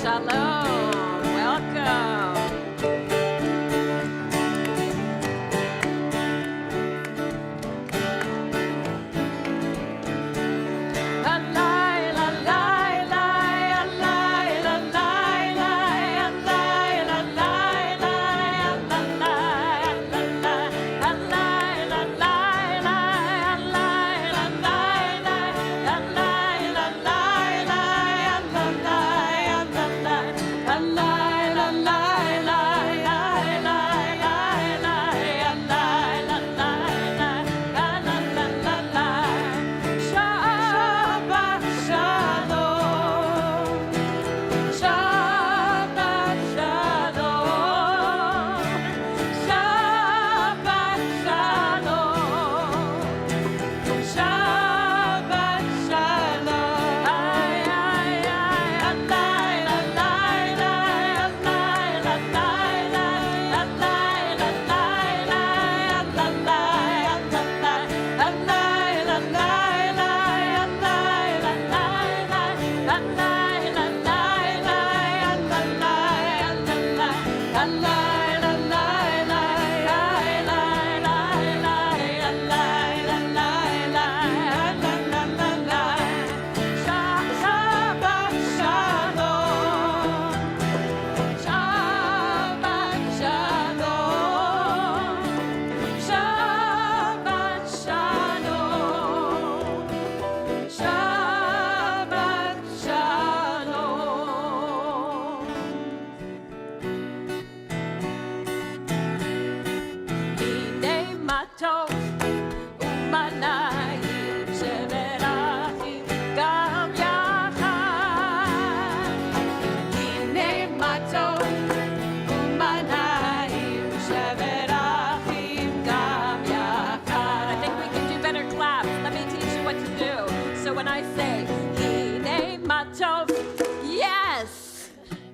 Shalom. Welcome.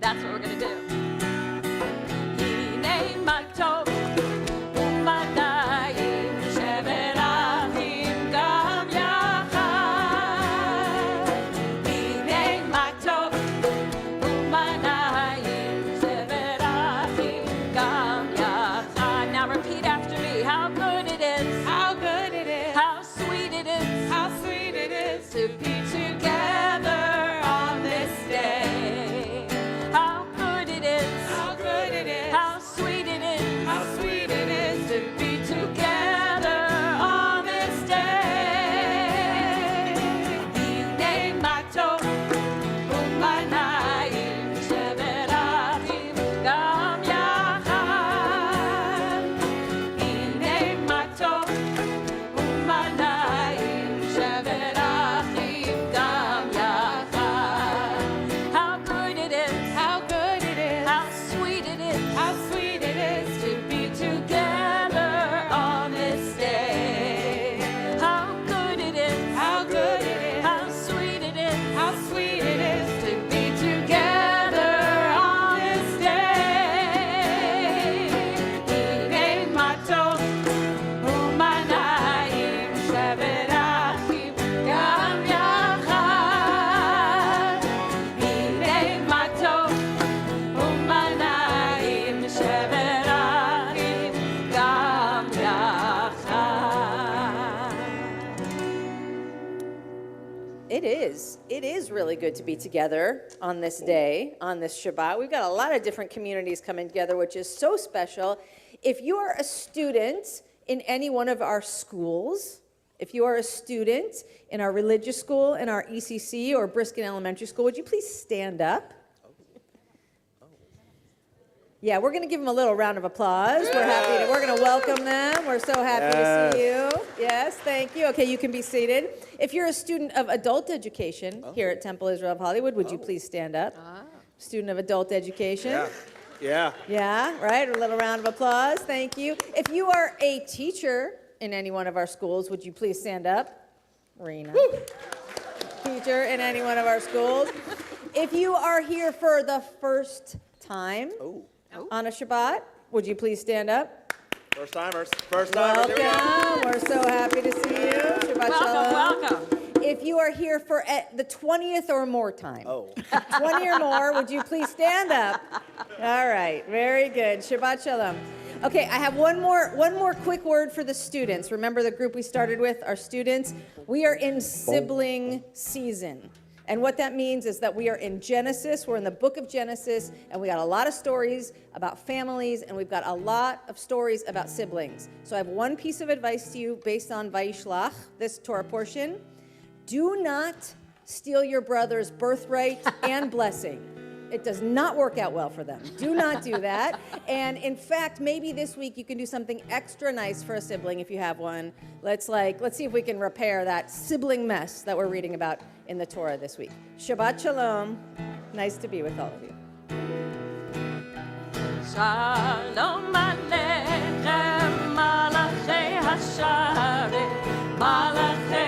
That's what we're going to do. Now repeat after me. How good it is. How good it is. How sweet it is. How sweet it is to be together on this day. How good it is. How good it is. How sweet it is. How sweet it is to be together on this day. Hine matov u'manayim sheberachim gam yachad. Hine matov u'manayim sheberachim gam yachad. How good it is. How good it is. How sweet it is. How sweet it is to be together on this day. How good it is. How good it is. How sweet it is. How sweet it is to be together on this day. Hine matov u'manayim sheberachim gam yachad. Hine matov u'manayim sheberachim gam yachad. It is really good to be together on this day, on this Shabbat. We've got a lot of different communities coming together, which is so special. If you are a student in any one of our schools, if you are a student in our religious school, in our ECC or Briskin Elementary School, would you please stand up? Yeah, we're going to give them a little round of applause. We're going to welcome them. We're so happy to see you. Yes, thank you. Okay, you can be seated. If you're a student of adult education here at Temple Israel of Hollywood, would you please stand up? Student of adult education. Yeah. Yeah, right. A little round of applause. Thank you. If you are a teacher in any one of our schools, would you please stand up? Rena. Teacher in any one of our schools. If you are here for the first time on a Shabbat, would you please stand up? First timers. First timers. Here we go. Welcome. We're so happy to see you. Shabbat shalom. Welcome. If you are here for the 20th or more time. Oh. 20 or more, would you please stand up? All right, very good. Shabbat Shalom. Okay, I have one more quick word for the students. Remember the group we started with, our students? We are in sibling season. And what that means is that we are in Genesis, we're in the book of Genesis, and we got a lot of stories about families, and we've got a lot of stories about siblings. So I have one piece of advice to you based on Vayishlach, this Torah portion. Do not steal your brother's birthright and blessing. It does not work out well for them. Do not do that. And in fact, maybe this week you can do something extra nice for a sibling if you have one. Let's see if we can repair that sibling mess that we're reading about in the Torah this week. Shabbat Shalom. Nice to be with all of you. Shalom Aleichem, Malachei Hasharei, Malachei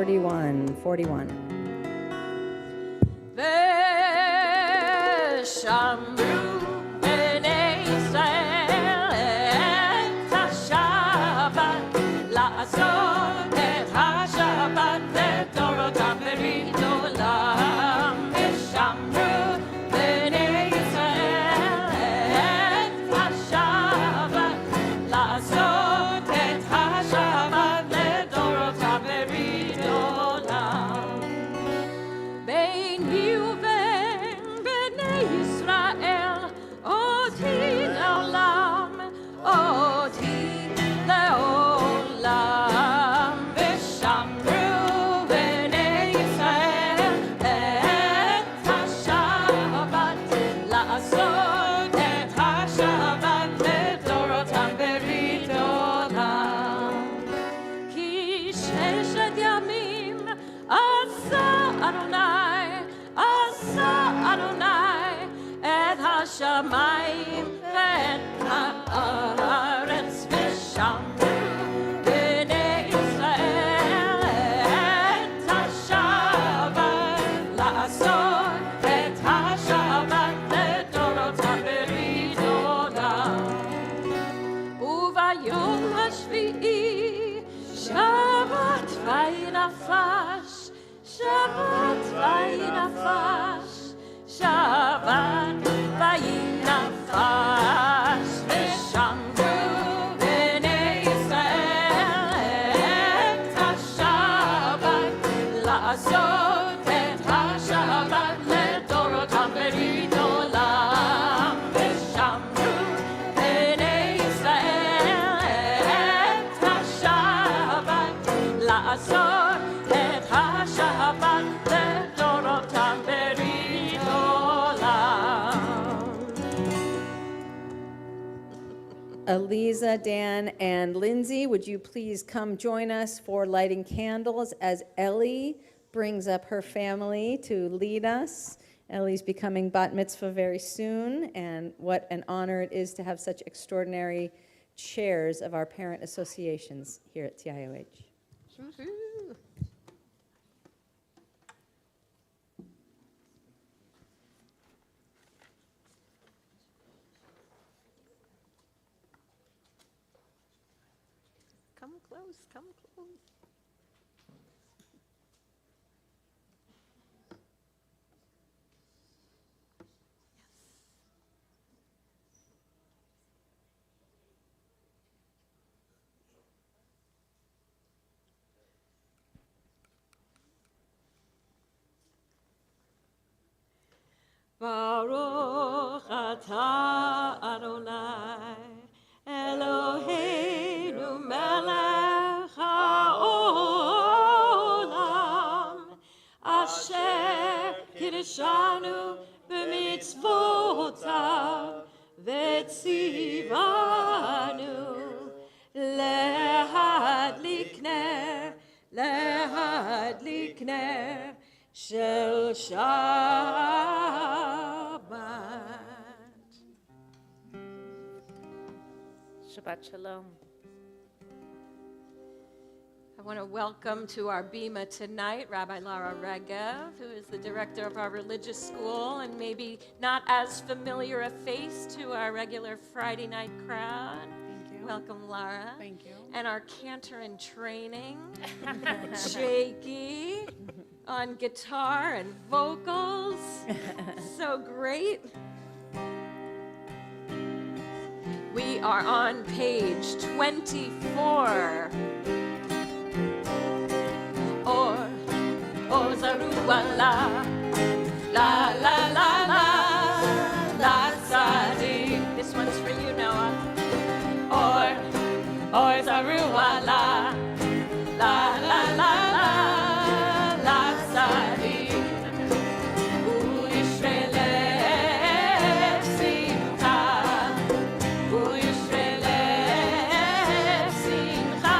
Forty-one. 41. השמיים ואת הארץ ושמרו בני ישראל את השבת לעשות את השבת לדורות הברית עולם וביום השביעי שבת וינפש שבת וינפש שבת וינפש ושמרו בני ישראל את השבת לעשות את השבת לדורות הברית עולם ושמרו בני ישראל את השבת לעשות את השבת לדורות הברית עולם. Eliza, Dan, and Lindsay, would you please come join us for lighting candles as Ellie brings up her family to lead us. Ellie's becoming bat mitzvah very soon, and what an honor it is to have such extraordinary chairs of our parent associations here at TIOH. Come come close, come close. Baruch atah Adonai Eloheinu melech haolam asher kiddushanu b'mitzvotav v'tzivanu להדליק נר של Shabbat. Shabbat Shalom. I want to welcome to our Bima tonight Rabbi Lara Regev, who is the director of our religious school and maybe not as familiar a face to our regular Friday night crowd. Thank you. Welcome, Lara. Thank you. And our cantor in training, Jakey, on guitar and vocals. So great. We are on page 24. Or Zaruala, la la la la, la tzadik. This one's for you, Noah. Or Zaruala, la la la la, la tzadik. Uyishrelev simcha, Uyishrelev simcha,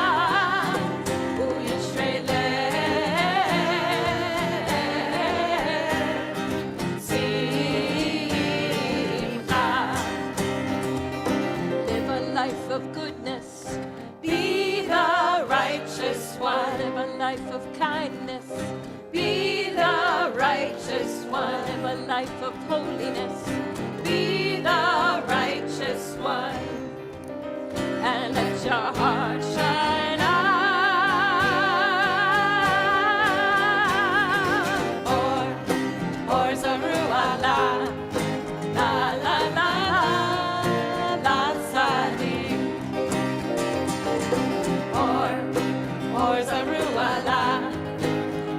of goodness, be the righteous one. Live a life of kindness, be the righteous one. Live a life of holiness, be the righteous one. And let your heart shine out. Or Zaruala, la la la la, tzadik. Or Zaruala,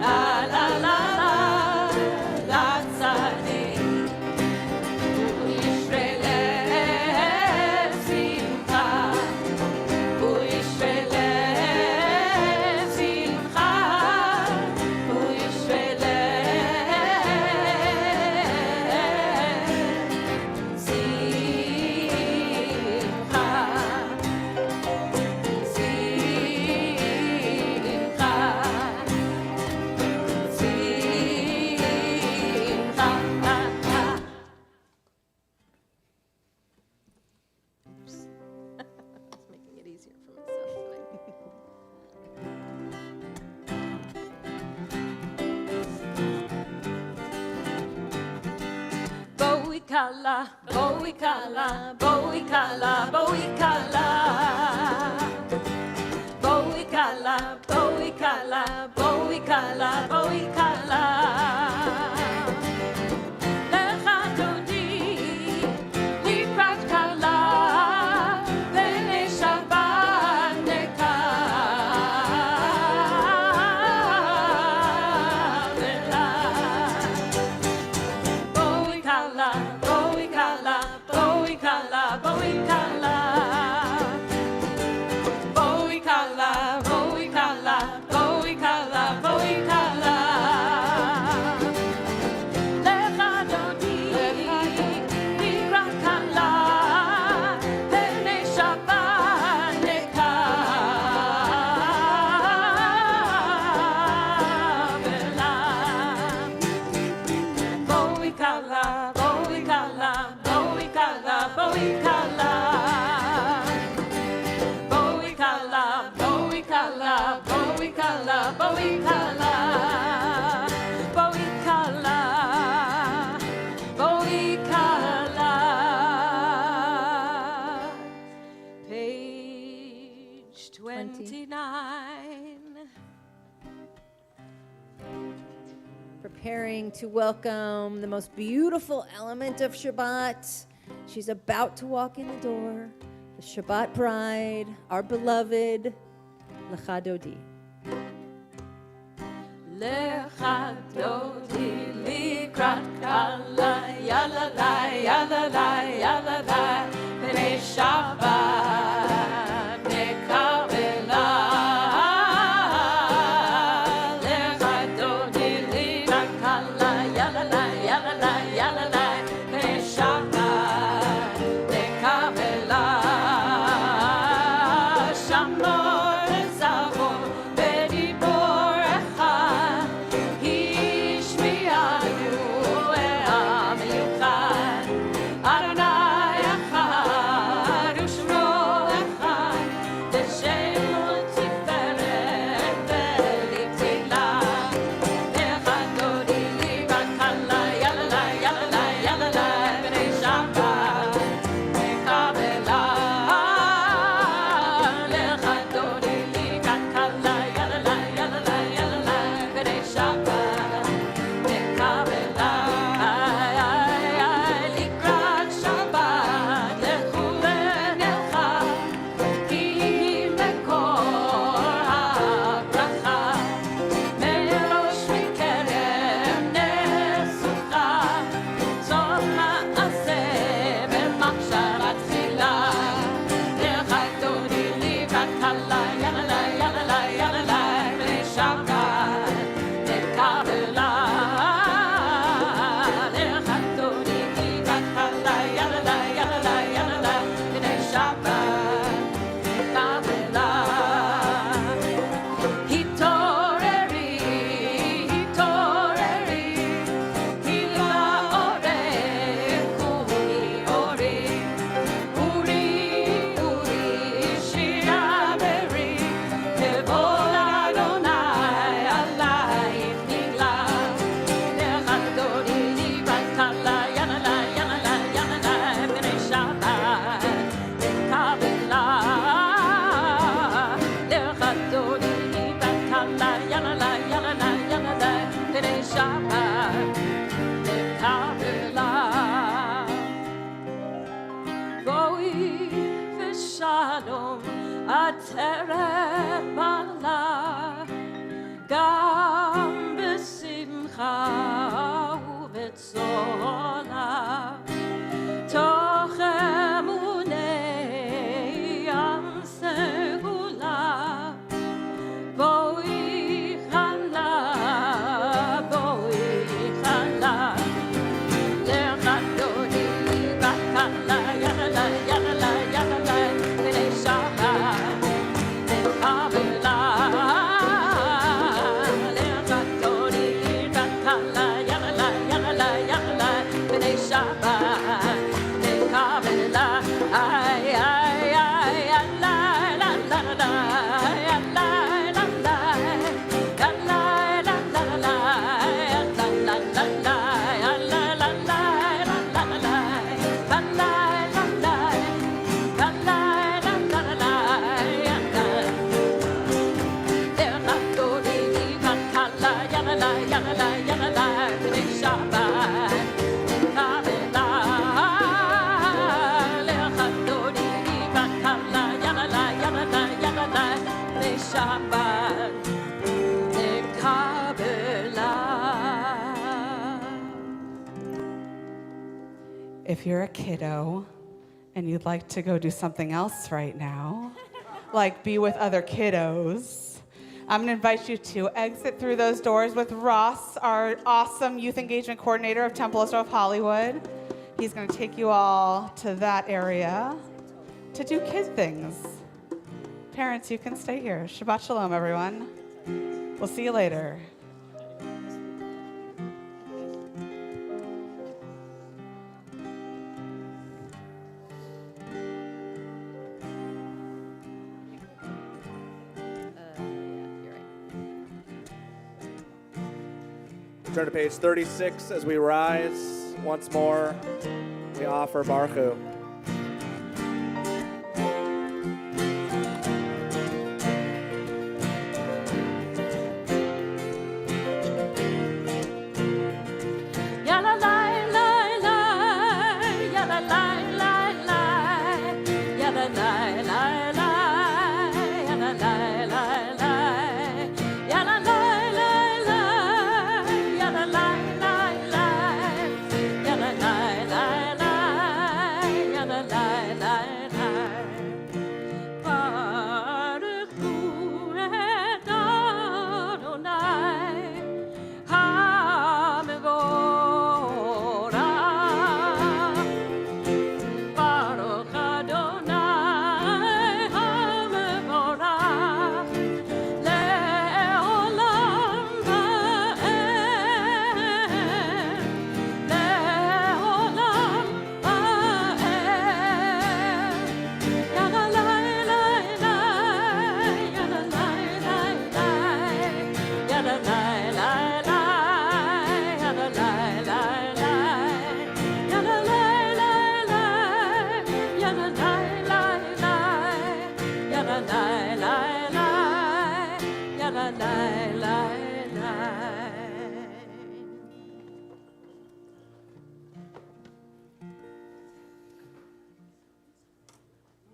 la la la la, tzadik. Uyishrelev simcha, Uyishrelev simcha, Uyishrelev making it easier for myself tonight. Boikala, boikala, boikala, boikala. Boikala, boikala, boikala, boikala. Lecha dodi, likrat kala, b'nei Shabbat nekavela. Boikala, boikala, boikala, boikala. Boikala, boikala, boikala, boikala. Lecha dodi, likrat kala, b'nei Shabbat nekavela. Boikala, boikala, boikala, boikala. Boikala, boikala, boikala, boikala. Boikala, boikala. Page 25. 29. Preparing to welcome the most beautiful element of Shabbat. She's about to walk in the door. The Shabbat bride, our beloved, Lecha Dodi. Lecha Dodi likrat kala, yalla la, yalla la, yalla la, b'nei Shabbat nekabela. Lecha Dodi likrat kala, yalla la, yalla la, yalla la, b'nei Shabbat nekabela. Shamor zavor b'dibor echad, hishmi'anu e'am yuchad. Adonai echad u'shmo echad, l'shem u'tiferet v'litzilah. Lecha Dodi likrat kala, yalla la, yalla la, yalla la, b'nei Shabbat nekabela. Lecha Dodi likrat kala, yalla la, yalla la, yalla la, b'nei Shabbat nekabela. Likrat Shabbat lechu v'nelcha, ki מקור הברכה. מראש מכרם נסוכה, סוף מעשה במחשבה תחילה. lecha Dodi likrat kala, yalla la, yalla la, yalla la, b'nei Shabbat nekabela. Lecha Dodi likrat kala, yalla la, yalla la, yalla la, b'nei Shabbat nekabela. התעוררי, התעוררי, כי לאורך קומי אורי. אורי, אורי, שירה ברי, כבוד אדוני עלייך נגלה. lecha Dodi likrat kala, yalla la, yalla la, yalla la, b'nei Shabbat nekabela. Lecha Dodi likrat kala, yalla la, yalla la, yalla la, b'nei Shabbat nekabela. בואי ושלום עטרת בעלה, גם בשמחה ובצולה. תוך אמוני ים סגולה, בואי חלה, בואי חלה. Lecha Dodi likrat kala, yalla la, yalla la, yalla la, b'nei Shabbat nekabela. Lecha Dodi likrat kala, yalla la, yalla la, yalla la, b'nei Shabbat nekabela. Ay, ay, ay, la, la, la, la, la, la, la, la, la, la, la, la, la, la, la, la, Shabbat nekabela. If you're a kiddo and you'd like to go do something else right now, like be with other kiddos, I'm going to invite you to exit through those doors with Ross, our awesome youth engagement coordinator of Temple of Hollywood. He's going to take you all to that area to do kid things. Parents, you can stay here. Shabbat shalom, everyone. We'll see you later. Turn to page 36 as we rise once more. We offer Baruch Hu.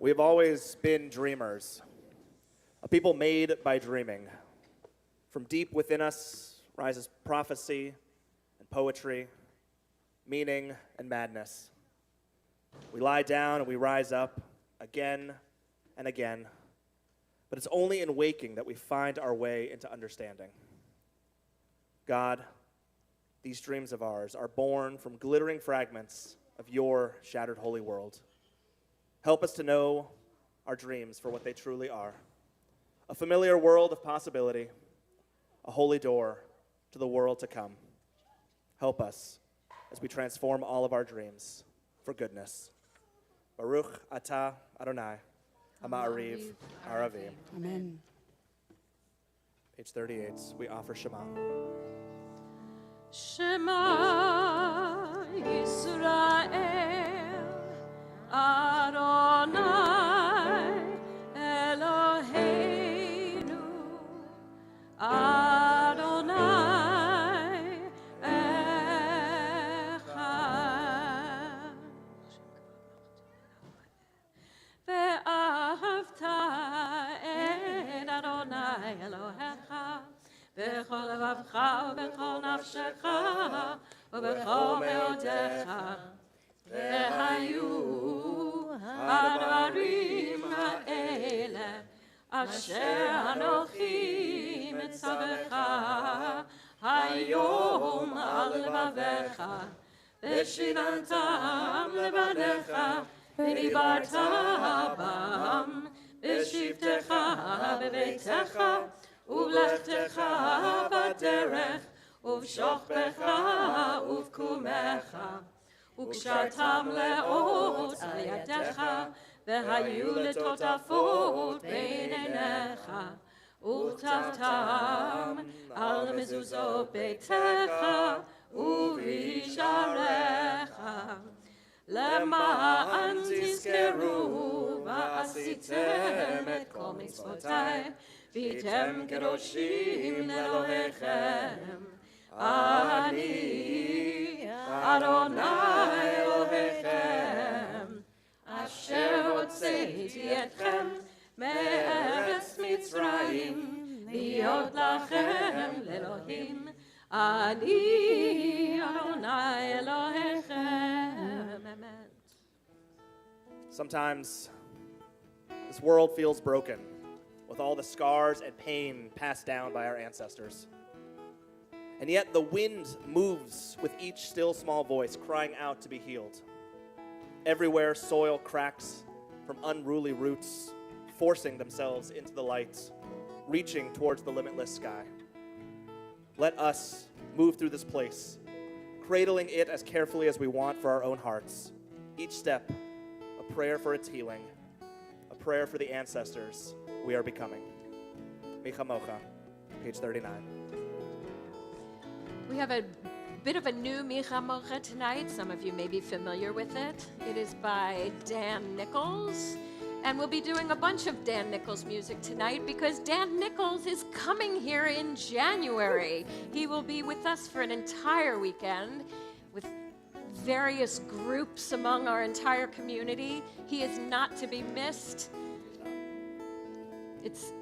We've always been dreamers, a people made by dreaming. From deep within us rises prophecy and poetry, meaning and madness. We lie down and we rise up again and again, but it's only in waking that we find our way into understanding. God, these dreams of ours are born from glittering fragments of your shattered holy world. Help us to know our dreams for what they truly are. A familiar world of possibility, a holy door to the world to come. Help us as we transform all of our dreams for goodness. Baruch atah Adonai, ha'ma'ariv aravim. Amen. Page 38, we offer Shema. Shema Yisrael Adonai Eloheinu Adonai Echad Ve'ahavta et Adonai Elohecha בכל לבבך ובכל נפשך ובכל מאודיך והיו הדברים האלה אשר אנוכי מצווך היום על לבביך ושיננתם לבניך ודיברת בם בשבתך בביתך ובלכתך בדרך, ובשוכבך ובקומך, וקשרתם לאות על ידיך, והיו לטוטפות בין עיניך, וכתבתם על מזוזות ביתך ובשעריך, למען תזכרו ועשיתם את כל מצוותיי, והייתם קדושים לאלוהיכם. אני אדוני אלוהיכם, אשר הוצאתי אתכם מארץ מצרים, להיות לכם לאלוהים. אני אדוני אלוהיכם. Amen. Sometimes this world feels broken, with all the scars and pain passed down by our ancestors. And yet the wind moves with each still small voice crying out to be healed. Everywhere soil cracks from unruly roots, forcing themselves into the light, reaching towards the limitless sky. Let us move through this place, cradling it as carefully as we want for our own hearts. Each step, a prayer for its healing, a prayer for the ancestors we are becoming. Micha Mocha, page 39. We have a bit of a new Micha Mocha tonight. Some of you may be familiar with it. It is by Dan Nichols. And we'll be doing a bunch of Dan Nichols music tonight because Dan Nichols is coming here in January. He will be with us for an entire weekend with various groups among our entire community. He is not to be missed. It's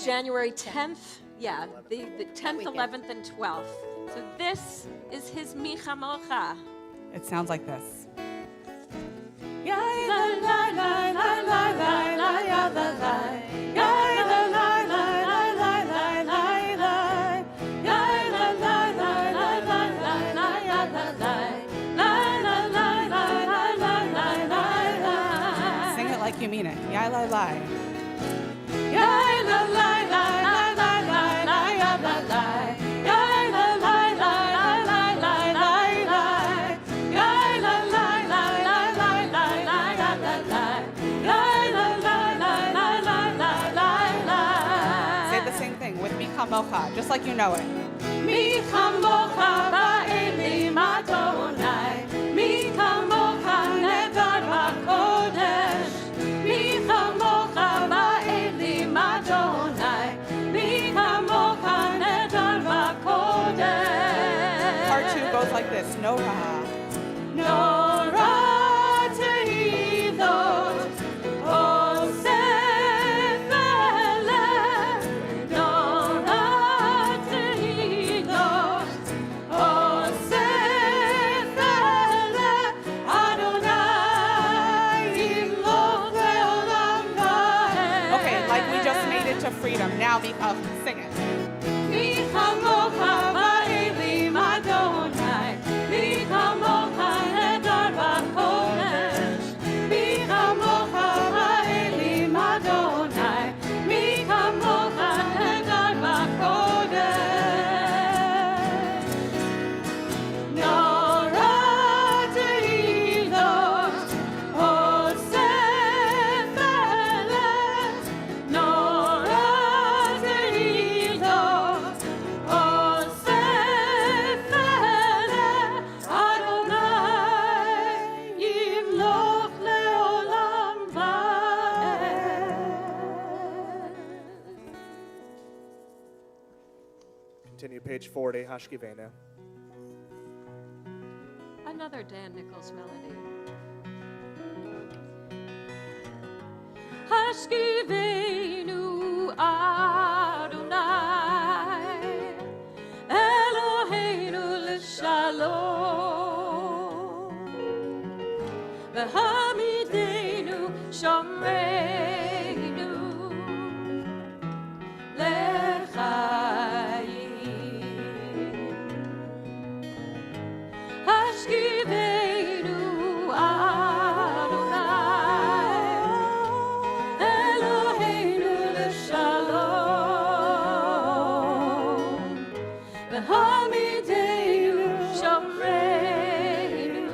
January 10th. Yeah, the 10th, 11th, and 12th. So this is his Micha Mocha. It sounds like this. Sing it like you mean it. Yai lai lai. Yai la lai lai lai lai lai lai ya la lai. Yai la lai lai lai lai lai lai lai. Yai la lai lai lai lai lai lai ya la lai. Yai la lai lai lai lai lai lai lai. Say the same thing with Micha Mocha, just like you know it. Micha Mocha ba'elim Adonai. Micha Mocha nedar hakodesh. Micha Mocha ba'elim Adonai. Micha Mocha nedar hakodesh. Part 2 goes like this. Norah. Norah tehilot. headed to freedom. Now, Michal, sing it. מי כמוך באלים אדוני, מי כמוך נהדר בקודש, מי כמוך באלים אדוני, מי כמוך נהדר בקודש. נורא תהילות עושה מלך, נורא תהילות עושה מלך, אדוני ימלוך לעולם ועד. Continue page 40, Hashkivenu. Another Dan Nichols melody. Hashkivenu Adonai, Eloheinu l'shalom, v'hamidenu shomreinu l'chaim. Hashkivenu Adonai, Eloheinu l'shalom, v'hamidenu shomreinu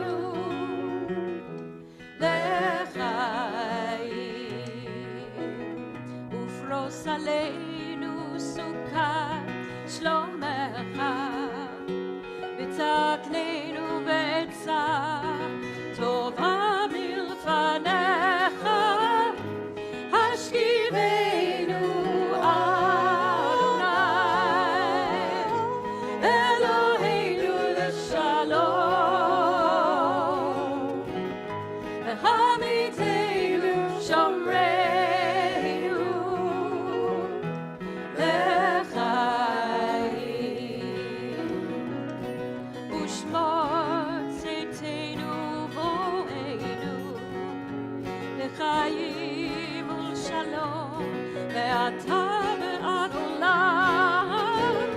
l'chaim. Ufros aleinu sukat shlomecha, ותקננו בעצה טובה מלפניך, השכיבנו אדוני, אלוהינו לשלום, והעמידנו שומרנו לחיים. ושמור צאתנו בואנו לחיים ולשלום, ואתה ועד עולם,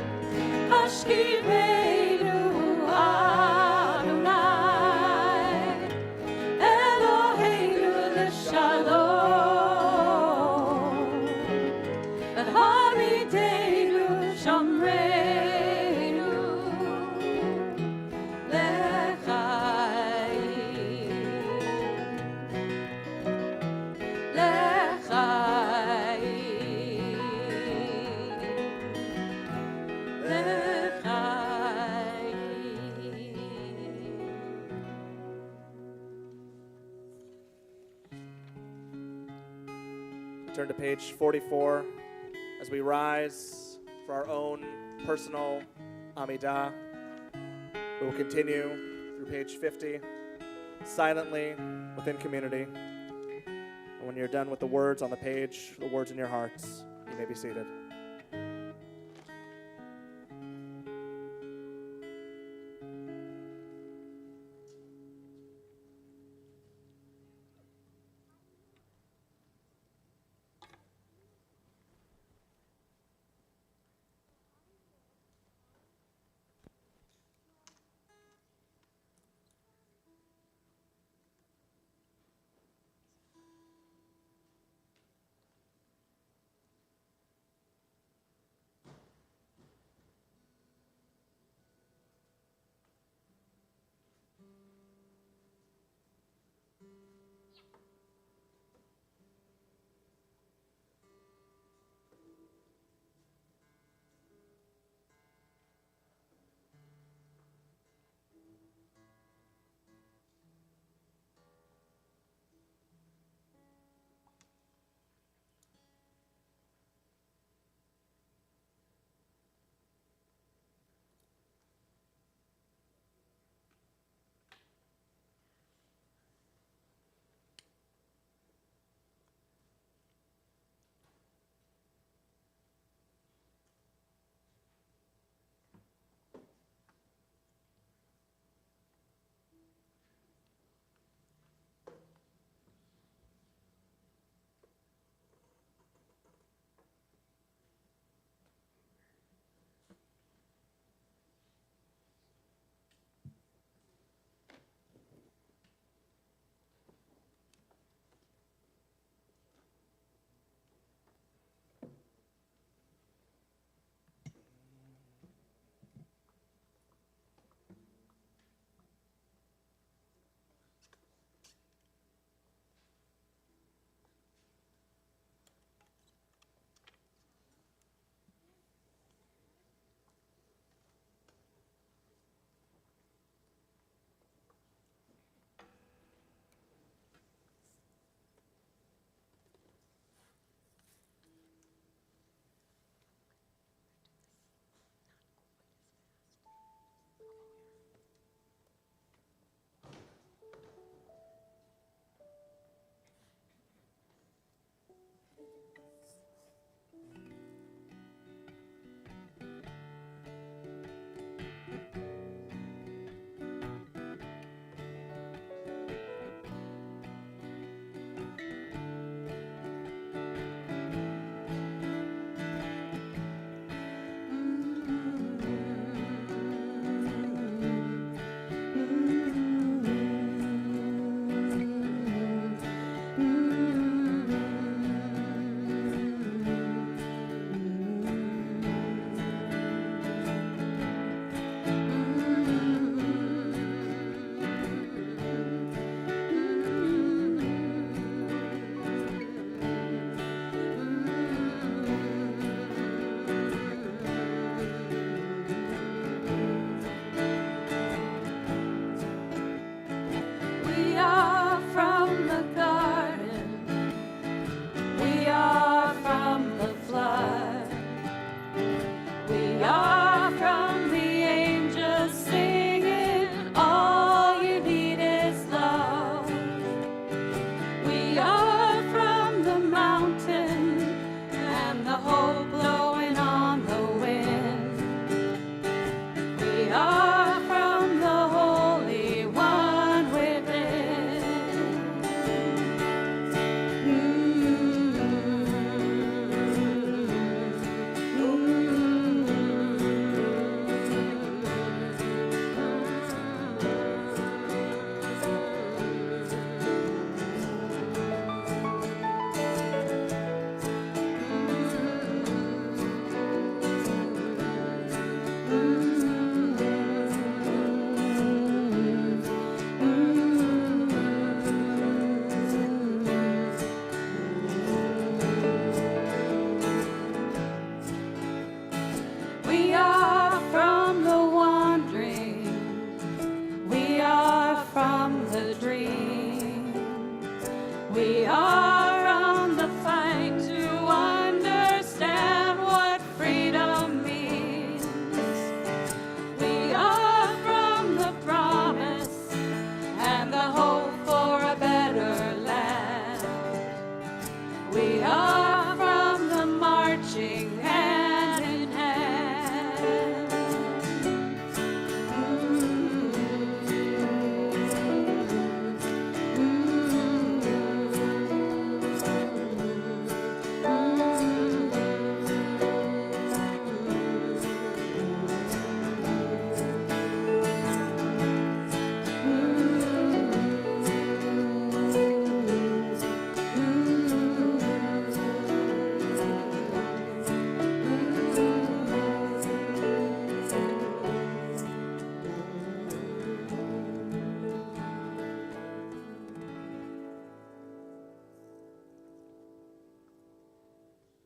השכיבנו אדוני, אלוהינו לשלום, והעמידנו שומרנו Turn to page 44 as we rise for our own personal Amidah. We will continue through page 50 silently within community. And when you're done with the words on the page, the words in your hearts, you may be seated.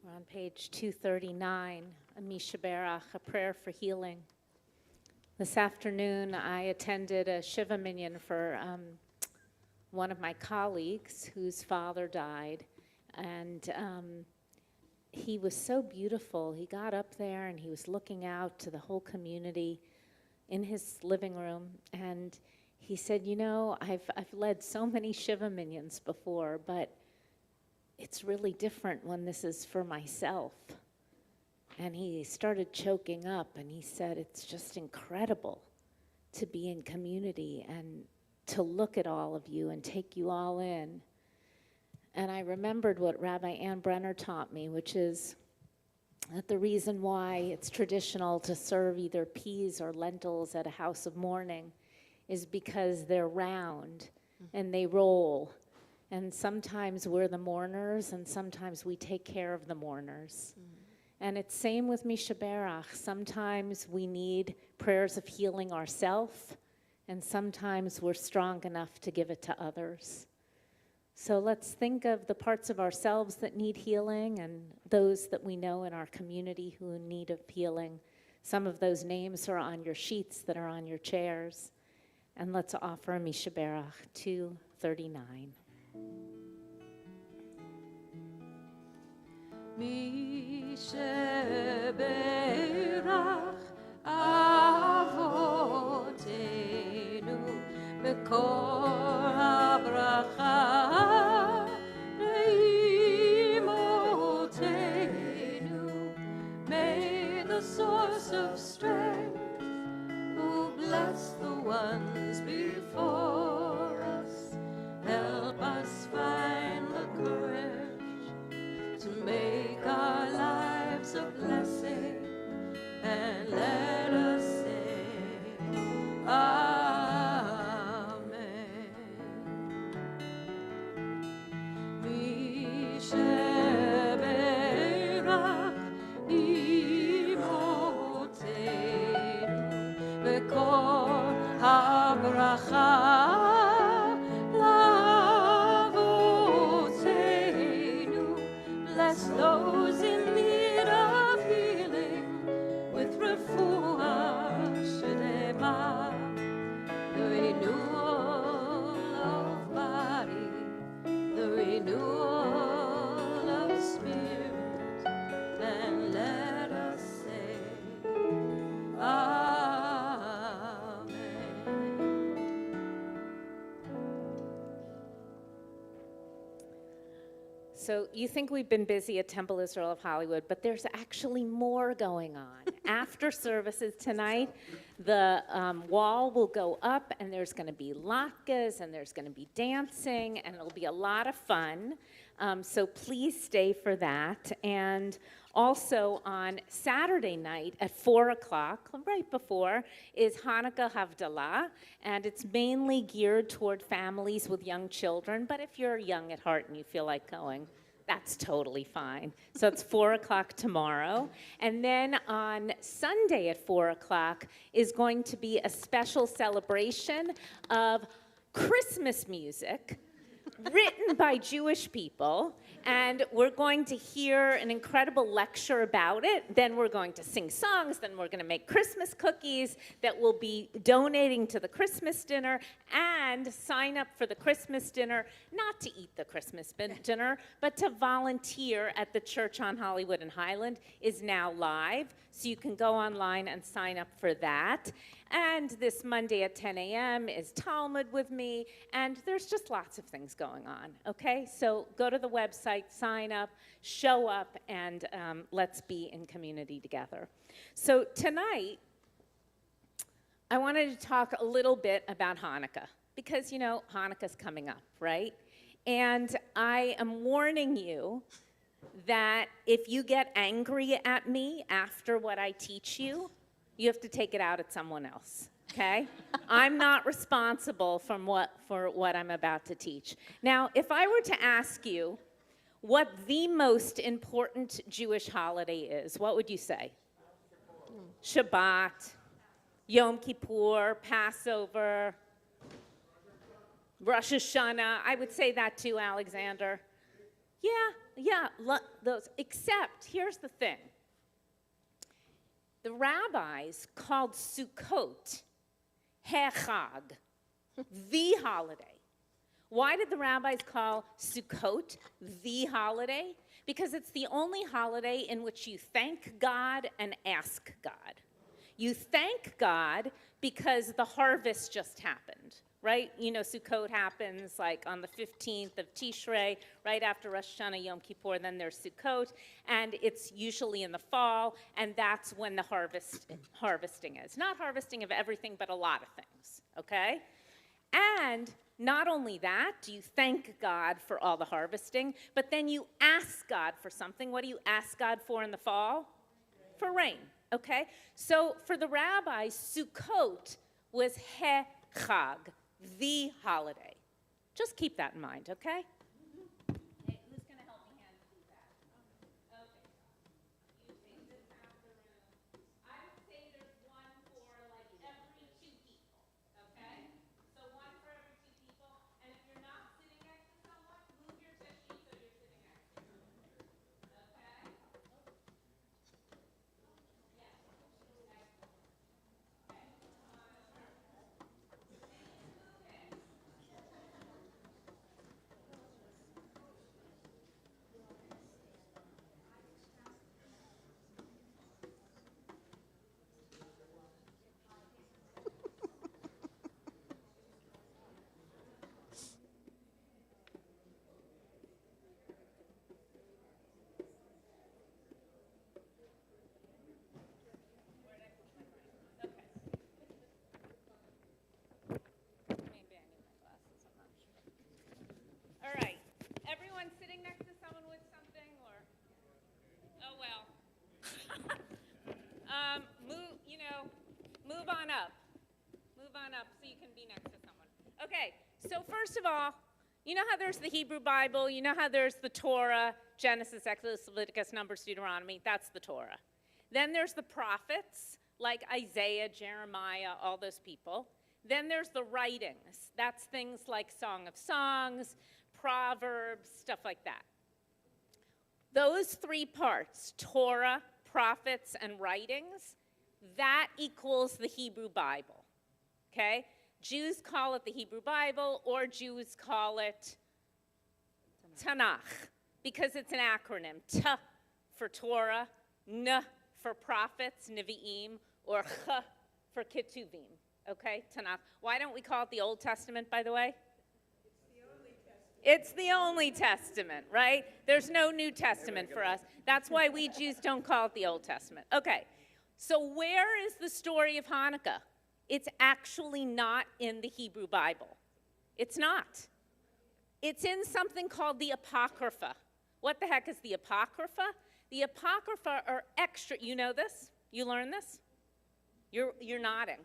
We're on page 239, a Mishaberach, a prayer for healing. This afternoon, I attended a Shiva Minyan for one of my colleagues whose father died, and he was so beautiful. He got up there and he was looking out to the whole community in his living room, and he said, you know, I've led so many Shiva Minyans before, but it's really different when this is for myself. And he started choking up, and he said, it's just incredible to be in community and to look at all of you and take you all in. And I remembered what Rabbi Ann Brenner taught me, which is that the reason why it's traditional to serve either peas or lentils at a house of mourning is because they're round and they roll. And sometimes we're the mourners, and sometimes we take care of the mourners. And it's same with Mishaberach. Sometimes we need prayers of healing ourselves, and sometimes we're strong enough to give it to others. So let's think of the parts of ourselves that need healing and those that we know in our community who are in need of healing. Some of those names are on your sheets that are on your chairs. And let's offer Mishaberach 239. Mishaberach avotenu bekor habracha leimotenu. May the source of strength who bless the ones before us help us find the courage to make our lives a blessing, and let us say Amen. Mishaberach imotenu bekor habracha lavotenu. Bless those in need of healing with refuah shlema, the renewal of body, the renewal of spirit, and let us say Amen. So you think we've been busy at Temple Israel of Hollywood, but there's actually more going on. After services tonight, the wall will go up, and there's going to be latkes, and there's going to be dancing, and it'll be a lot of fun. So please stay for that. And also on Saturday night at 4 o'clock, right before, is Hanukkah Havdalah, and it's mainly geared toward families with young children, but if you're young at heart and you feel like going, that's totally fine. So it's 4 o'clock tomorrow. And then on Sunday at 4 o'clock is going to be a special celebration of Christmas music written by Jewish people, and we're going to hear an incredible lecture about it. Then we're going to sing songs, then we're going to make Christmas cookies that we'll be donating to the Christmas dinner, and sign up for the Christmas dinner, not to eat the Christmas dinner, but to volunteer at the church on Hollywood and Highland is now live, so you can go online and sign up for that. And this Monday at 10 a.m. is Talmud with me, and there's just lots of things going on, okay? So go to the website, sign up, show up, and let's be in community together. So tonight, I wanted to talk a little bit about Hanukkah, because, you know, Hanukkah's coming up, right? And I am warning you that if you get angry at me after what I teach you, you have to take it out at someone else, okay? I'm not responsible for what I'm about to teach. Now, if I were to ask you what the most important Jewish holiday is, what would you say? Shabbat, Yom Kippur, Passover, Rosh Hashanah. I would say that too, Alexander. Yeah, Yeah, those. Except, here's the thing. The rabbis called Sukkot Chag, the holiday. Why did the rabbis call Sukkot the holiday? Because it's the only holiday in which you thank God and ask God. You thank God because the harvest just happened, right? You know, Sukkot happens like on the 15th of Tishrei, right after Rosh Hashanah, Yom Kippur, then there's Sukkot, and it's usually in the fall, and that's when the harvesting is. Not harvesting of everything, but a lot of things, okay? And not only that, do you thank God for all the harvesting, but then you ask God for something. What do you ask God for in the fall? For rain, okay? So for the rabbis, Sukkot was Chag, the holiday. Just keep that in mind, okay? Hey, who's going to help me do that? Okay. You take this out of the room. I would say there's one for like every 2 people, okay? So one for every 2 people. And if you're not sitting next to someone, move your tushy so you're sitting next to someone. Okay? Yes. Excellent. Okay. Maybe I need my glasses, I'm not sure. All right, everyone sitting next to someone with something, or, oh well. Move on up. Move on up so you can be next to someone. Okay, so first of all, you know how there's the Hebrew Bible, you know how there's the Torah, Genesis, Exodus, Leviticus, Numbers, Deuteronomy, that's the Torah. Then there's the prophets, like Isaiah, Jeremiah, all those people. Then there's the writings. That's things like Song of Songs, Proverbs, stuff like that. Those 3 parts, Torah, prophets, and writings, that equals the Hebrew Bible, okay? Jews call it the Hebrew Bible, or Jews call it Tanakh, because it's an acronym. T for Torah, N for prophets, Nevi'im, or Ch for Ketuvim. Okay, Tanakh. Why don't we call it the Old Testament, by the way? It's the only testament, right? There's no New Testament for us. That's why we Jews don't call it the Old Testament. Okay, so where is the story of Hanukkah? It's actually not in the Hebrew Bible. It's not. It's in something called the Apocrypha. What the heck is the Apocrypha? The Apocrypha are extra. You know this? You learned this? You're nodding.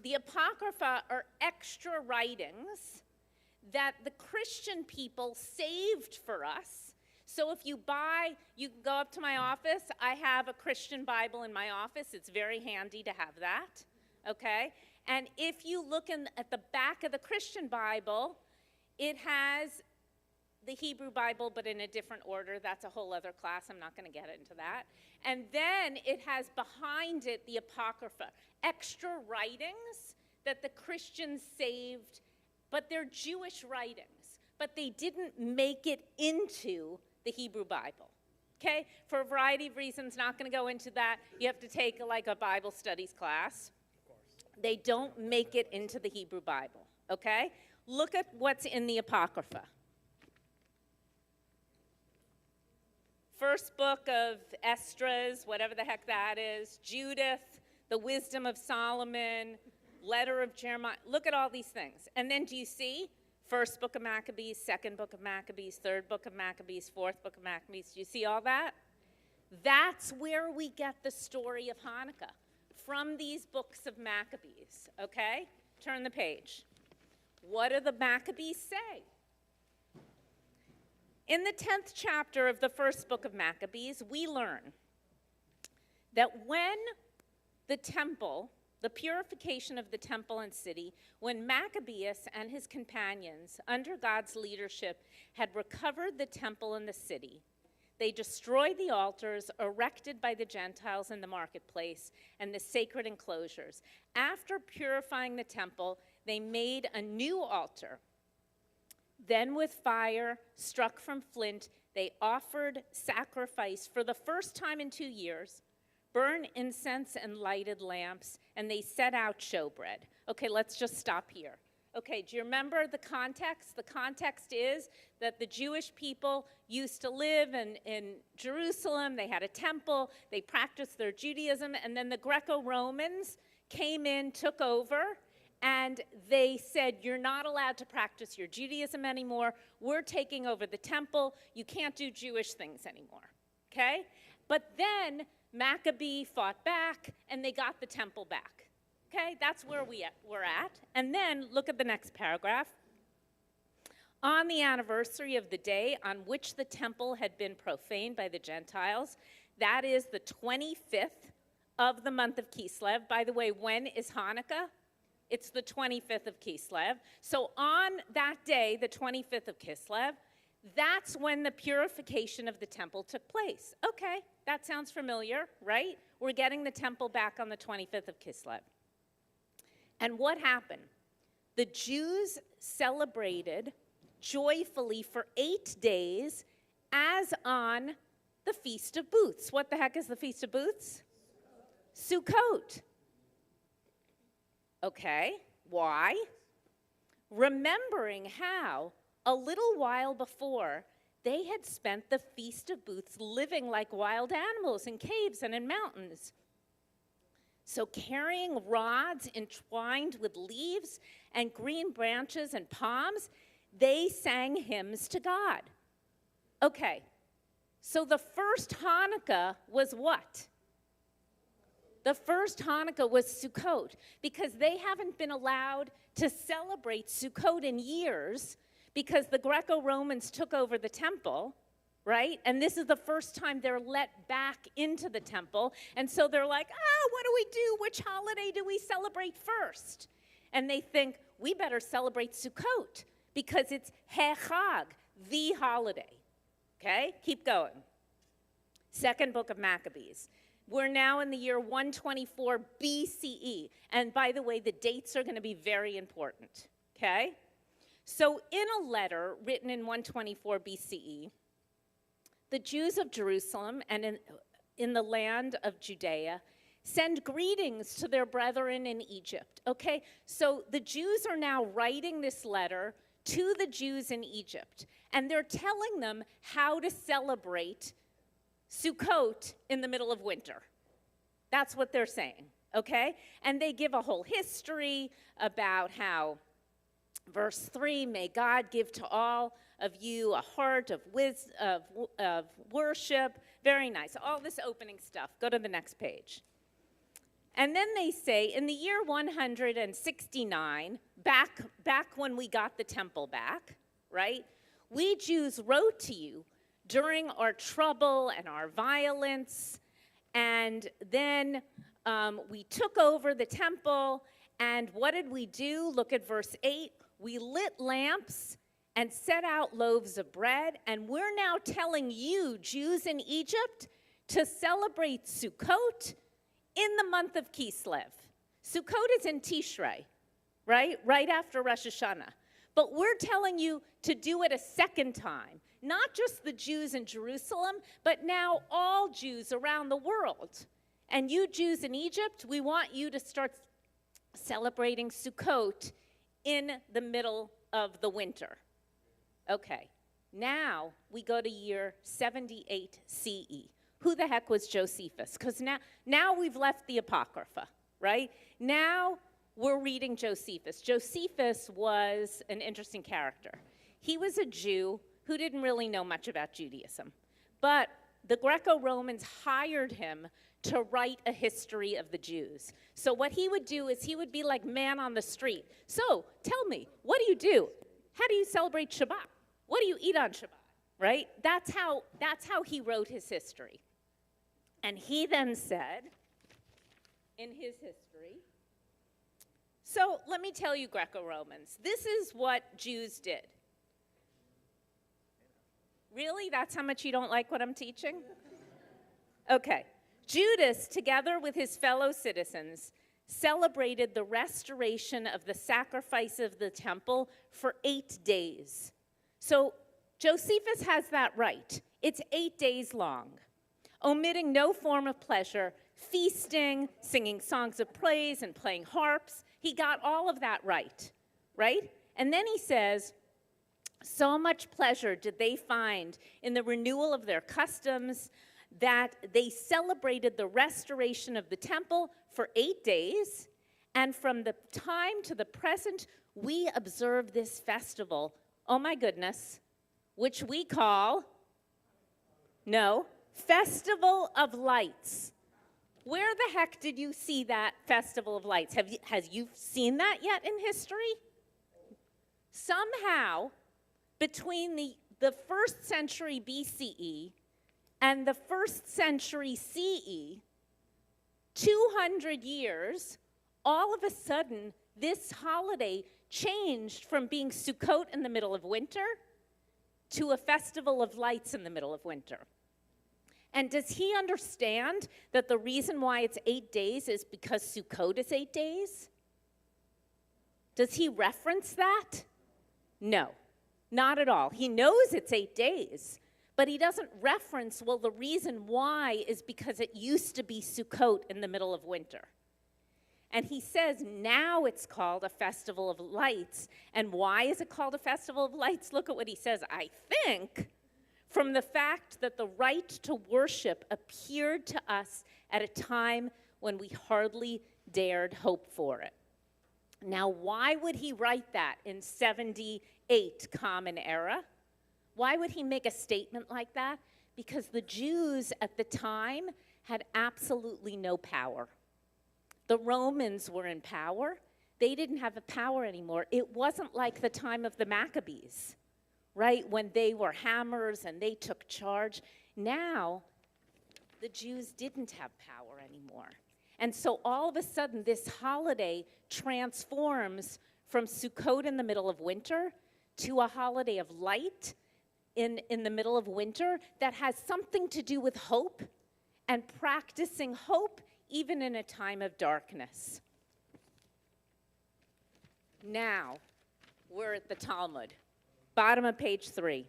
The Apocrypha are extra writings that the Christian people saved for us. So if you can go up to my office. I have a Christian Bible in my office. It's very handy to have that, okay? And if you look at the back of the Christian Bible, it has the Hebrew Bible, but in a different order. That's a whole other class. I'm not going to get into that. And then it has behind it the Apocrypha, extra writings that the Christians saved, but they're Jewish writings, but they didn't make it into the Hebrew Bible, okay? For a variety of reasons, not going to go into that. You have to take like a Bible studies class. They don't make it into the Hebrew Bible, okay? Look at what's in the Apocrypha. First book of Esdras, whatever the heck that is, Judith, the Wisdom of Solomon, letter of Jeremiah. Look at all these things. And then do you see first book of Maccabees, second book of Maccabees, third book of Maccabees, fourth book of Maccabees? Do you see all that? That's where we get the story of Hanukkah, from these books of Maccabees, okay? Turn the page. What do the Maccabees say? In the 10th chapter of the first book of Maccabees, we learn that when the temple the purification of the temple and city, when Maccabeus and his companions, under God's leadership, had recovered the temple and the city, they destroyed the altars erected by the Gentiles in the marketplace and the sacred enclosures. After purifying the temple, they made a new altar. Then with fire struck from flint, they offered sacrifice for the first time in 2 years, burned incense and lighted lamps, and they set out showbread. Okay, let's just stop here. Okay, do you remember the context? The context is that the Jewish people used to live in Jerusalem. They had a temple. They practiced their Judaism. And then the Greco-Romans came in, took over, and they said, you're not allowed to practice your Judaism anymore. We're taking over the temple. You can't do Jewish things anymore, okay? But then Maccabee fought back, and they got the temple back. Okay, that's where we're at. And then look at the next paragraph. On the anniversary of the day on which the temple had been profaned by the Gentiles, that is the 25th of the month of Kislev. By the way, when is Hanukkah? It's the 25th of Kislev. So on that day, the 25th of Kislev, that's when the purification of the temple took place. Okay, that sounds familiar, right? We're getting the temple back on the 25th of Kislev. And what happened? The Jews celebrated joyfully for 8 days as on the Feast of Booths. What the heck is the Feast of Booths? Sukkot. Okay, why? Remembering how a little while before they had spent the Feast of Booths living like wild animals in caves and in mountains. So carrying rods entwined with leaves and green branches and palms, they sang hymns to God. Okay, so the first Hanukkah was what? The first Hanukkah was Sukkot, because they haven't been allowed to celebrate Sukkot in years because the Greco-Romans took over the temple, right? And this is the first time they're let back into the temple. And so they're like, what do we do? Which holiday do we celebrate first? And they think, we better celebrate Sukkot because it's Chag, the holiday. Okay, keep going. Second book of Maccabees. We're now in the year 124 BCE. And by the way, the dates are going to be very important. Okay? So in a letter written in 124 BCE, the Jews of Jerusalem and in the land of Judea send greetings to their brethren in Egypt. Okay, so the Jews are now writing this letter to the Jews in Egypt, and they're telling them how to celebrate Sukkot in the middle of winter. That's what they're saying, okay? And they give a whole history about how, verse 3, may God give to all of you a heart of worship. Very nice. All this opening stuff. Go to the next page. And then they say, in the year 169, back when we got the temple back, right? We Jews wrote to you during our trouble and our violence, and then we took over the temple, and what did we do? Look at verse 8. We lit lamps and set out loaves of bread, and we're now telling you, Jews in Egypt, to celebrate Sukkot in the month of Kislev. Sukkot is in Tishrei, right? Right after Rosh Hashanah. But we're telling you to do it a second time. Not just the Jews in Jerusalem, but now all Jews around the world. And you Jews in Egypt, we want you to start celebrating Sukkot in the middle of the winter. Okay, now we go to year 78 CE. Who the heck was Josephus? Because now we've left the Apocrypha, right? Now we're reading Josephus. Josephus was an interesting character. He was a Jew who didn't really know much about Judaism. But the Greco-Romans hired him to write a history of the Jews. So what he would do is he would be like man on the street. So tell me, what do you do? How do you celebrate Shabbat? What do you eat on Shabbat? Right? That's how he wrote his history. And he then said, in his history, So let me tell you, Greco-Romans, this is what Jews did. Really? That's how much you don't like what I'm teaching? Okay. Judas, together with his fellow citizens, celebrated the restoration of the sacrifice of the temple for 8 days. So Josephus has that right. It's 8 days long, omitting no form of pleasure, feasting, singing songs of praise, and playing harps. He got all of that right? And then he says, so much pleasure did they find in the renewal of their customs that they celebrated the restoration of the temple for 8 days, and from the time to the present, we observe this festival, oh my goodness, which we call, Festival of Lights. Where the heck did you see that Festival of Lights? Has you seen that yet in history? Somehow, between the 1st century BCE and the 1st century CE, 200 years, all of a sudden, this holiday changed from being Sukkot in the middle of winter to a festival of lights in the middle of winter. And does he understand that the reason why it's 8 days is because Sukkot is 8 days? Does he reference that? No, not at all. He knows it's 8 days, but he doesn't reference, well, the reason why is because it used to be Sukkot in the middle of winter. And he says now it's called a festival of lights. And why is it called a festival of lights? Look at what he says. I think from the fact that the right to worship appeared to us at a time when we hardly dared hope for it. Now, why would he write that in 78 Common Era? Why would he make a statement like that? Because the Jews at the time had absolutely no power. The Romans were in power. They didn't have the power anymore. It wasn't like the time of the Maccabees, right, when they were hammers and they took charge. Now, the Jews didn't have power anymore. And so all of a sudden, this holiday transforms from Sukkot in the middle of winter to a holiday of light in the middle of winter that has something to do with hope and practicing hope even in a time of darkness. Now, we're at the Talmud, bottom of page 3.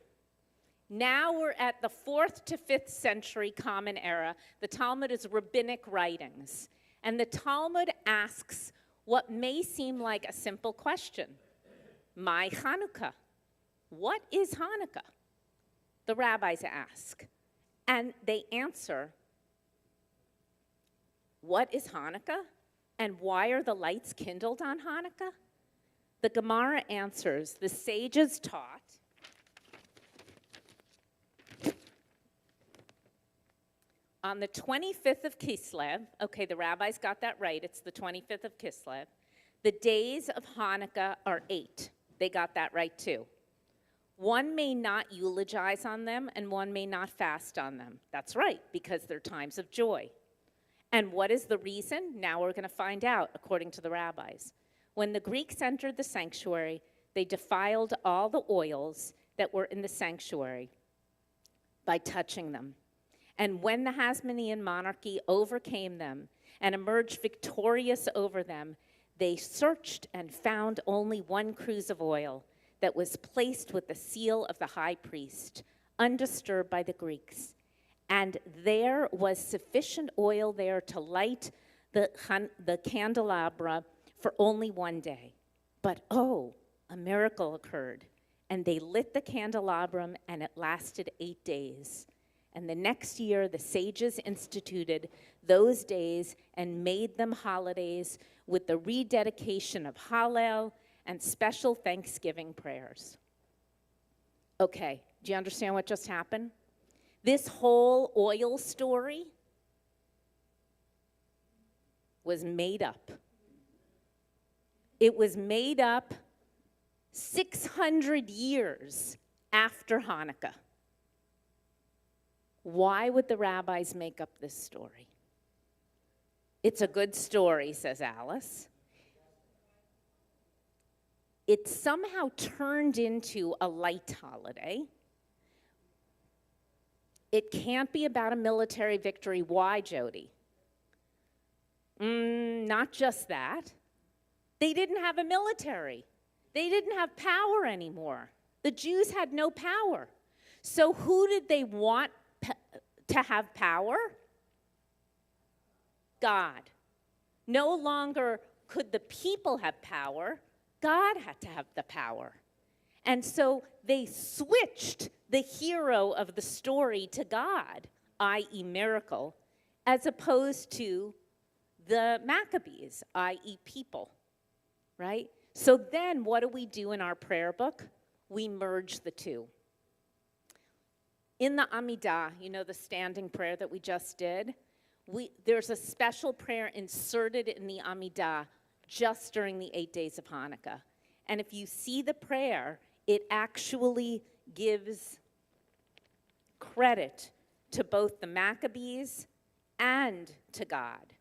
Now we're at the 4th to 5th century Common Era. The Talmud is rabbinic writings. And the Talmud asks what may seem like a simple question. My Hanukkah. What is Hanukkah? The rabbis ask. And they answer, what is Hanukkah? And why are the lights kindled on Hanukkah? The Gemara answers, the sages taught on the 25th of Kislev, okay, the rabbis got that right, it's the 25th of Kislev, the days of Hanukkah are 8. They got that right too. One may not eulogize on them and one may not fast on them. That's right, because they're times of joy. And what is the reason? Now we're going to find out, according to the rabbis. When the Greeks entered the sanctuary, they defiled all the oils that were in the sanctuary by touching them. And when the Hasmonean monarchy overcame them and emerged victorious over them, they searched and found only one cruse of oil that was placed with the seal of the high priest, undisturbed by the Greeks. And there was sufficient oil there to light the candelabra for only one day. But oh, a miracle occurred. And they lit the candelabrum, and it lasted 8 days. And the next year, the sages instituted those days and made them holidays with the rededication of Hallel and special Thanksgiving prayers. Okay, do you understand what just happened? This whole oil story was made up. It was made up 600 years after Hanukkah. Why would the rabbis make up this story? It's a good story, says Alice. it somehow turned into a light holiday. It can't be about a military victory. Why, Jody? Not just that. They didn't have a military. They didn't have power anymore. The Jews had no power. So who did they want to have power? God. No longer could the people have power. God had to have the power. And so they switched the hero of the story to God, i.e. miracle, as opposed to the Maccabees, i.e. people, right? So then what do we do in our prayer book? We merge the two. In the Amidah, you know, the standing prayer that we just did, there's a special prayer inserted in the Amidah just during the 8 days of Hanukkah. And if you see the prayer, it actually gives credit to both the Maccabees and to God,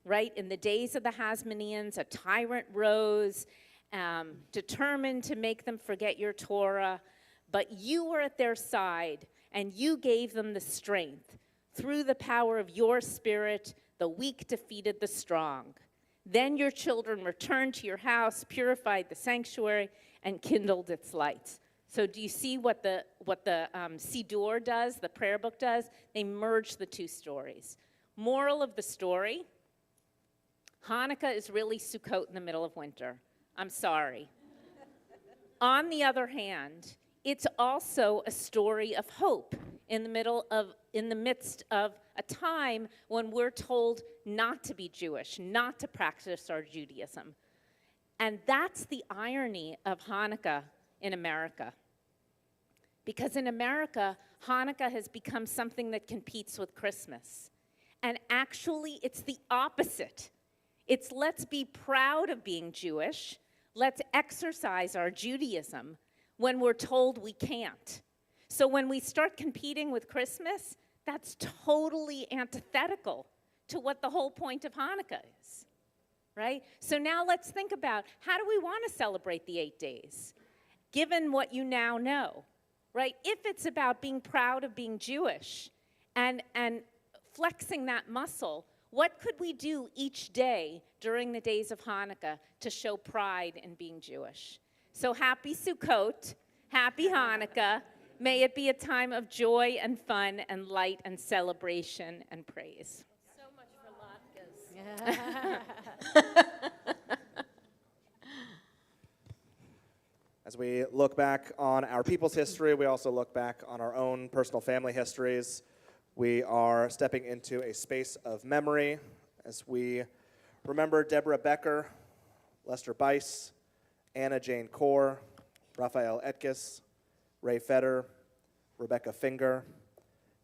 right? In the days of the Hasmoneans, a tyrant rose, determined to make them forget your Torah, but you were at their side, and you gave them the strength. Through the power of your spirit, the weak defeated the strong. Then your children returned to your house, purified the sanctuary, and kindled its lights. So do you see what the Siddur does, the prayer book does? They merge the two stories. Moral of the story, Hanukkah is really Sukkot in the middle of winter. I'm sorry. On the other hand, it's also a story of hope in the midst of a time when we're told not to be Jewish, not to practice our Judaism. And that's the irony of Hanukkah in America. Because in America, Hanukkah has become something that competes with Christmas. And actually, it's the opposite. It's let's be proud of being Jewish, let's exercise our Judaism when we're told we can't. So when we start competing with Christmas, that's totally antithetical to what the whole point of Hanukkah is, right? So now let's think about, how do we want to celebrate the 8 days, given what you now know, right? If it's about being proud of being Jewish and flexing that muscle, what could we do each day during the days of Hanukkah to show pride in being Jewish? So happy Sukkot, happy Hanukkah. May it be a time of joy and fun and light and celebration and praise. So much for latkes. As we look back on our people's history, we also look back on our own personal family histories. We are stepping into a space of memory as we remember Deborah Becker, Lester Bice, Anna Jane Kaur, Raphael Etkes, Ray Feder, Rebecca Finger,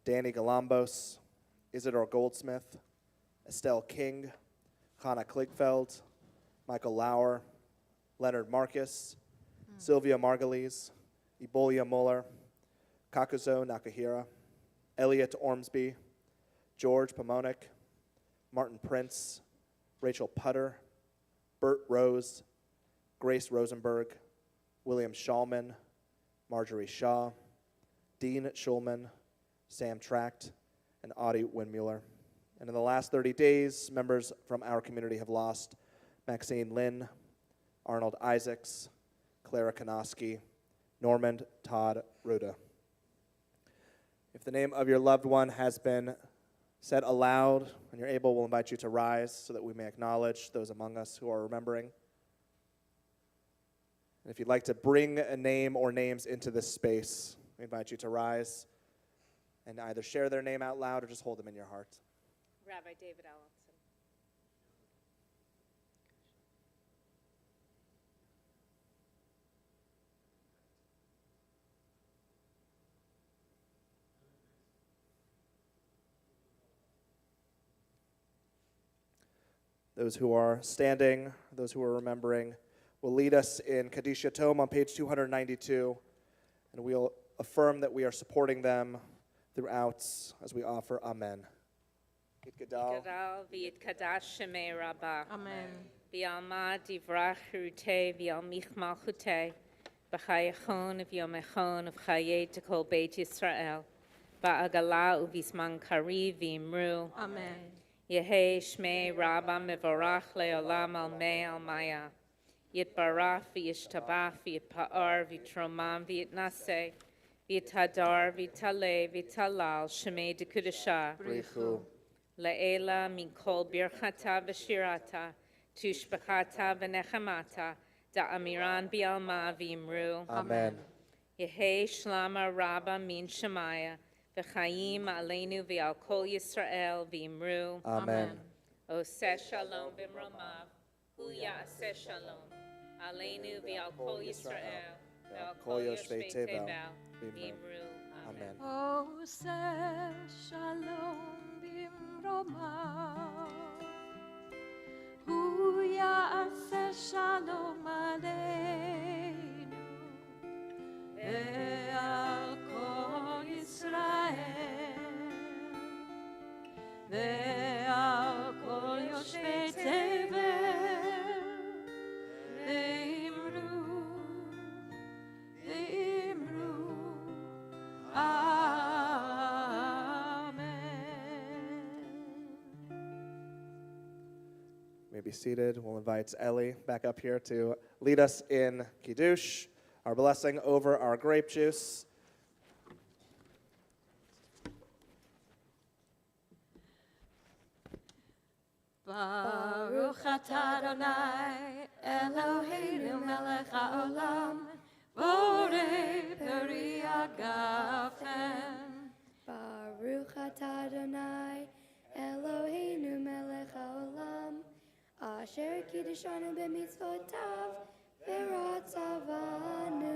Danny Galambos, Isidore Goldsmith, Estelle King, Hannah Kligfeld, Michael Lauer, Leonard Marcus, Sylvia Margulies, Ibolia Muller, Kakuzo Nakahira, Elliot Ormsby, George Pomonik, Martin Prince, Rachel Putter, Bert Rose, Grace Rosenberg, William Shulman, Marjorie Shaw, Dean Schulman, Sam Tract, and Audie Windmuller. And in the last 30 days, members from our community have lost Maxine Lynn, Arnold Isaacs, Clara Konoski, Normand Todd Ruda. If the name of your loved one has been said aloud and you're able, we'll invite you to rise so that we may acknowledge those among us who are remembering. And if you'd like to bring a name or names into this space, we invite you to rise and either share their name out loud or just hold them in your heart. Rabbi David Allenson. Those who are standing, those who are remembering, will lead us in Kaddish Yatom on page 292, and we'll affirm that we are supporting them throughout as we offer Amen. Yitgadal. Gadal v'yitkadash shemei Rabbah. Amen. V'alma divrach chirute v'al michmal chute, v'chayachon v'yomechon v'chaye tekol Beit Yisrael, v'agala u'visman kari v'imru. Amen. Yehi shmei rabba mevorach le'olam al mei al maya. Yitbarach v'yishtabach v'yitpa'ar v'yitromam v'yitnaseh v'yitadar v'yitaleh v'yitalal shemei dekudashah. Brichu. Le'ela min kol birchata v'shirata tushbachata v'nechamata da'amiran bi'alma v'imru. Amen. Yehi shlama rabba min shemaya v'chayim aleinu v'al kol Yisrael v'imru. Amen. Oseh shalom b'mromav, hu ya'aseh shalom, aleinu v'al kol Yisrael, v'al kol yoshvei tevel, v'imru. Amen. Oseh shalom bimromav, hu ya'aseh shalom aleinu, ve'al kol Yisrael, ve'al kol yoshvei tevel, ve'imru, ve'imru. You may be seated. We'll invite Ellie back up here to lead us in Kiddush, our blessing over our grape juice. Baruch atah Adonai Eloheinu melech haolam borei peri hagafen. Baruch atah Adonai Eloheinu melech haolam asher kiddeshanu b'mitzvotav v'ratzavanu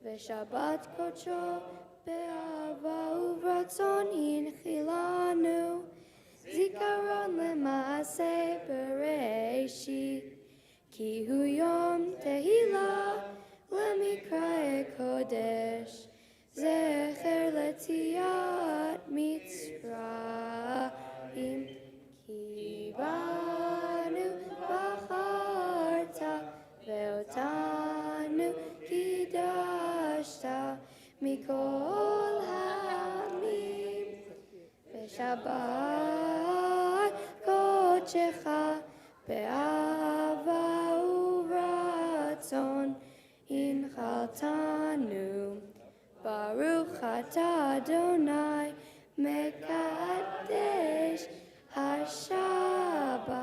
v'shabbat kodsho be'ahava uvratzon hinchilanu zikaron lema'aseh bereishit ki hu yom tehillah lemikra'e kodesh zecher letziat mitzrayim ki banu bacharta ve'otanu kidashta mikol ha'amim ve'shabbat kodshecha be'ahava uvratzon inchaltanu Baruch atah Adonai mekadesh hashabbat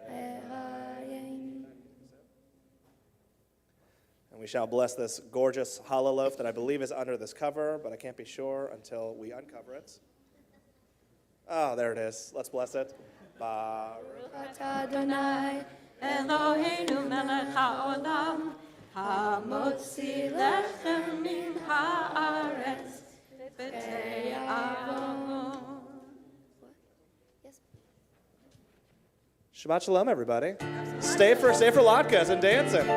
le'hayim. And we shall bless this gorgeous challah loaf that I believe is under this cover, but I can't be sure until we uncover it. Oh, there it is. Let's bless it. Baruch Atah Adonai Eloheinu melech haolam hamotzi lechem min haaretz v'te'avon. Shabbat shalom, everybody. Stay for latkes and dancing.